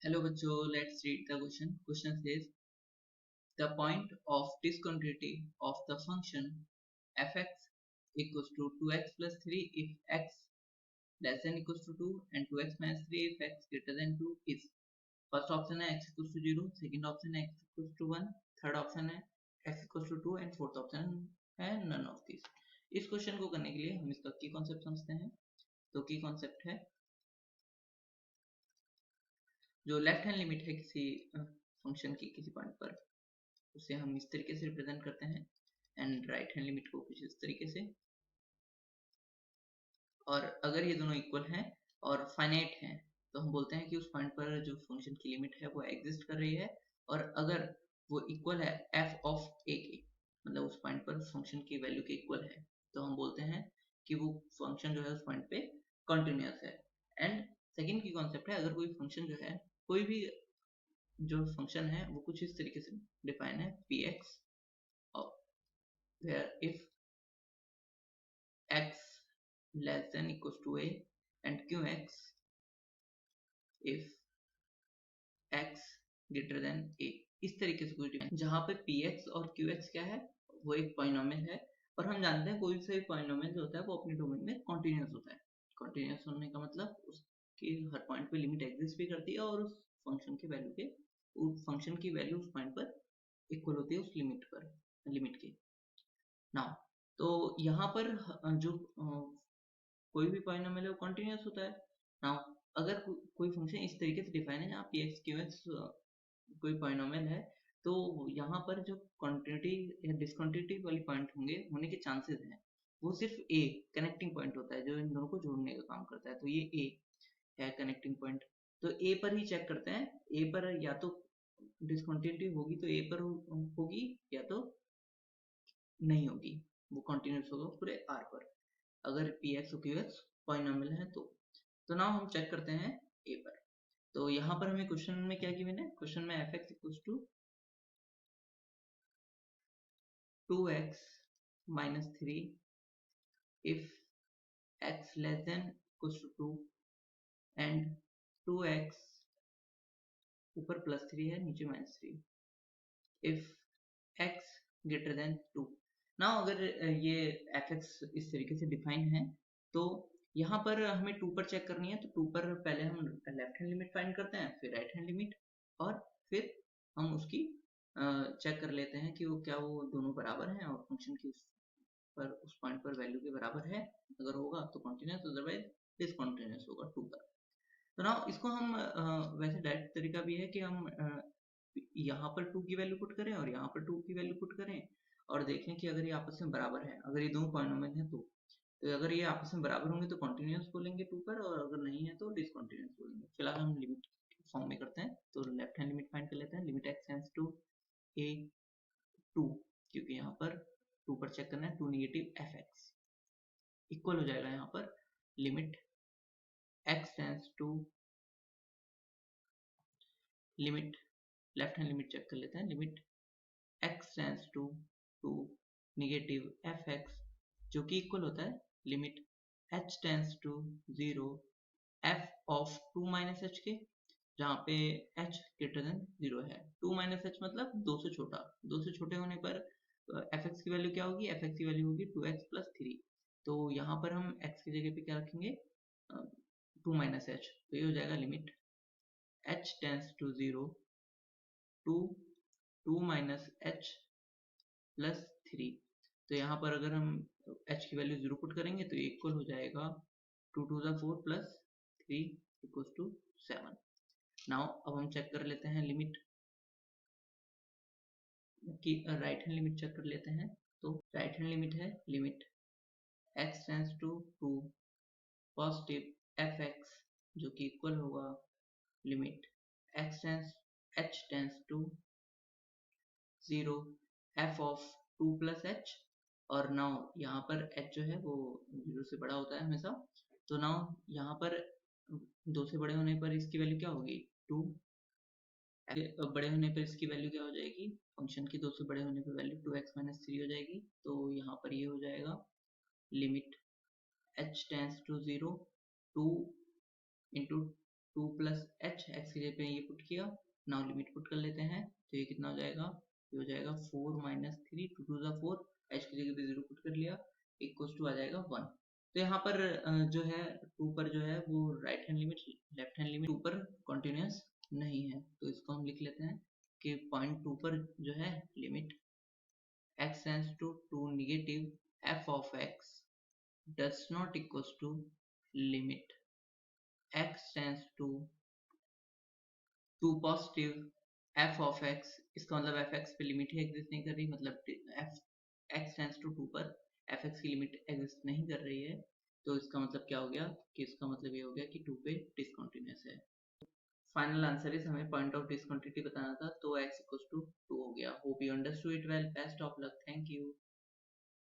Hello बच्चों, let's read the question. Question says the point of discontinuity of the function fx equals to 2x plus 3 if x less than equals to 2 and 2x minus 3 if x greater than 2 is. First option है x equals to 0, second option है x equals to 1, third option है x equals to 2 and fourth option है none of these. इस question को करने के लिए हम इसका की कॉन्सेप्ट समझते हैं. तो की कॉन्सेप्ट है जो लेफ्ट हैंड लिमिट है किसी फंक्शन की किसी पॉइंट पर, उसे हम इस तरीके से रिप्रेजेंट करते हैं एंड राइट हैंड लिमिट को कुछ इस तरीके से. और अगर ये दोनों इक्वल हैं और फाइनाइट हैं तो हम बोलते हैं कि उस पॉइंट पर जो फंक्शन की लिमिट है वो एग्जिस्ट कर रही है. और अगर वो इक्वल है एफ ऑफ ए के, मतलब उस पॉइंट पर फंक्शन की वैल्यू के इक्वल है, तो हम बोलते हैं कि वो फंक्शन जो है उस पॉइंट पे कंटिन्यूअस है. एंड सेकेंड की कॉन्सेप्ट है अगर कोई फंक्शन जो है, कोई भी जो फंक्शन है वो कुछ इस तरीके से डिफाइन है P x where if x less than equals to a and qx if x greater than a. इस तरीके से कुछ डिफाइन जहाँ पे px और qx क्या है, वो एक पॉलिनोमियल है. और हम जानते हैं कोई सा भी पॉलिनोमियल जो होता है वो अपने डोमेन में कॉन्टिन्यूअस होता है. कॉन्टिन्यूअस होने का मतलब उसकी हर पॉइंट पे लिमिट एग्जिस्ट भी करती है और उस फंक्शन की वैल्यू के उस फंक्शन की वैल्यू उस पॉइंट पर इक्वल होती है उस लिमिट पर, लिमिट के. नाउ तो यहाँ पर जो कोई भी पॉलिनोमियल है वो कंटिन्यूअस होता है. नाउ अगर कोई फंक्शन इस तरीके से डिफाइन है जहाँ पी एक्स क्यू एक्स कोई पॉलिनोमियल है, तो यहाँ पर जो कंटिन्यूटी या डिसकंटिन्यूटी वाली पॉइंट होंगे होने के चांसेस हैं. वो सिर्फ ए कनेक्टिंग पॉइंट होता है जो इन दोनों को जोड़ने का काम करता है. तो ये ए है कनेक्टिंग पॉइंट. तो ए पर ही चेक करते हैं. ए पर या तो डिसकंटिन्यूटी होगी तो ए पर होगी या तो नहीं होगी, वो कंटिन्यूअस होगा पूरे आर पर अगर पी एक्स और क्यू एक्स पॉलिनोमियल है तो नाउ हम चेक करते हैं ए पर. तो यहाँ पर हमें क्वेश्चन में क्या गिवन है, क्वेश्चन में f x equals to 2x minus 3 if x less than equals to 2 and 2x ऊपर प्लस 3 है नीचे minus 3 if x greater than 2. Now अगर ये एफ एक्स इस तरीके से डिफाइन है तो यहाँ पर हमें 2 पर चेक करनी है. तो 2 पर पहले हम लेफ्ट हैंड लिमिट फाइंड करते हैं, फिर राइट हैंड लिमिट, और फिर हम उसकी चेक कर लेते हैं कि वो क्या वो दोनों बराबर हैं और फंक्शन की उस पॉइंट पर वैल्यू के बराबर है. अगर होगा तो कंटिन्यूअस, अदरवाइज डिसकंटिन्यूअस होगा 2 पर. तो नाउ इसको हम वैसे डायरेक्ट तरीका भी है कि हम यहाँ पर 2 की वैल्यू पुट करें और यहाँ पर 2 की वैल्यू पुट करें और देखें कि अगर ये आपस में बराबर है, अगर ये दोनों पॉलिनोमियल हैं तो अगर ये आपस में बराबर होंगे तो कंटिन्यूअस बोलेंगे 2 पर, और अगर नहीं है तो डिसकंटिन्यूअस बोलेंगे. फिलहाल हम लिमिट फॉर्म में करते हैं. तो लेफ्ट हैंड लिमिट फाइंड कर लेते हैं. लिमिट एक्स टेंड्स टू ए 2, क्योंकि यहाँ पर 2 पर चेक करना है. 2 नेगेटिव एफ एक्स इक्वल हो जाएगा यहाँ पर limit x tends to limit left hand limit check कर लेते हैं. Limit x tends to 2 negative f x जो कि इक्वल होता है limit h tends to 0 f of 2 minus h के, जहाँ पे h ग्रेटर देन 0 है. 2 माइनस h मतलब 2 से छोटा. 2 से छोटे होने पर एफ एक्स की वैल्यू क्या होगी, एफ एक्स की वैल्यू होगी 2x प्लस 3. तो यहाँ पर हम x की जगह पे क्या रखेंगे, 2 माइनस h. तो ये हो जाएगा limit h tends to 0 two 2 minus h plus 3. तो यहाँ पर अगर हम h की वैल्यू 0 पुट करेंगे तो ये इक्वल हो जाएगा 2 to the 4 plus 3 equals to 7. Now अब हम चेक कर लेते हैं लिमिट की, राइट हैंड लिमिट चेक कर लेते हैं. तो राइट हैंड लिमिट है limit x tends to 2 positive f x जो कि इक्वल होगा limit h tends to 0 f of 2 plus h. और नाउ यहाँ पर h जो है वो 0 से बड़ा होता है हमेशा. तो नाउ यहाँ पर 2 से बड़े होने पर इसकी वैल्यू क्या होगी 2, बड़े होने पर इसकी वैल्यू क्या हो जाएगी, फंक्शन की 2 से बड़े होने पर वैल्यू 2x माइनस 3 हो जाएगी. तो यहाँ पर ये हो जाएगा limit h tends to 0 2 into 2 plus h x की जगह पे ये पुट किया, नाउ लिमिट पुट कर लेते हैं, तो ये कितना हो जाएगा, ये हो जाएगा 4 माइनस 3, 2 टू ज़ा 4, एच की जगह पे 0 पुट कर लिया, इक्वल्स टू आ जाएगा 1। तो यहाँ पर जो है 2 पर जो है वो right hand limit left hand limit 2 पर कॉन्टिन्यूस नहीं है, तो इसको हम लिख लेते हैं कि पॉइंट 2 पर जो है limit x tends to negative f of x does not equals to limit x tends to positive f of x, इसका मतलब fx पे लिमिट ही एग्जिस्ट नहीं कर रही, मतलब f x tends to 2 पर fx की लिमिट एग्जिस्ट नहीं कर रही है, तो इसका मतलब क्या हो गया कि इसका मतलब ये हो गया कि 2 पे डिसकंटिन्यूअस है। फाइनल आंसर इज हमें पॉइंट ऑफ डिसकंटिन्यूटी बताना था, तो x इक्वल्स टू 2 हो गया। Hope you understood it well, best of luck, thank you.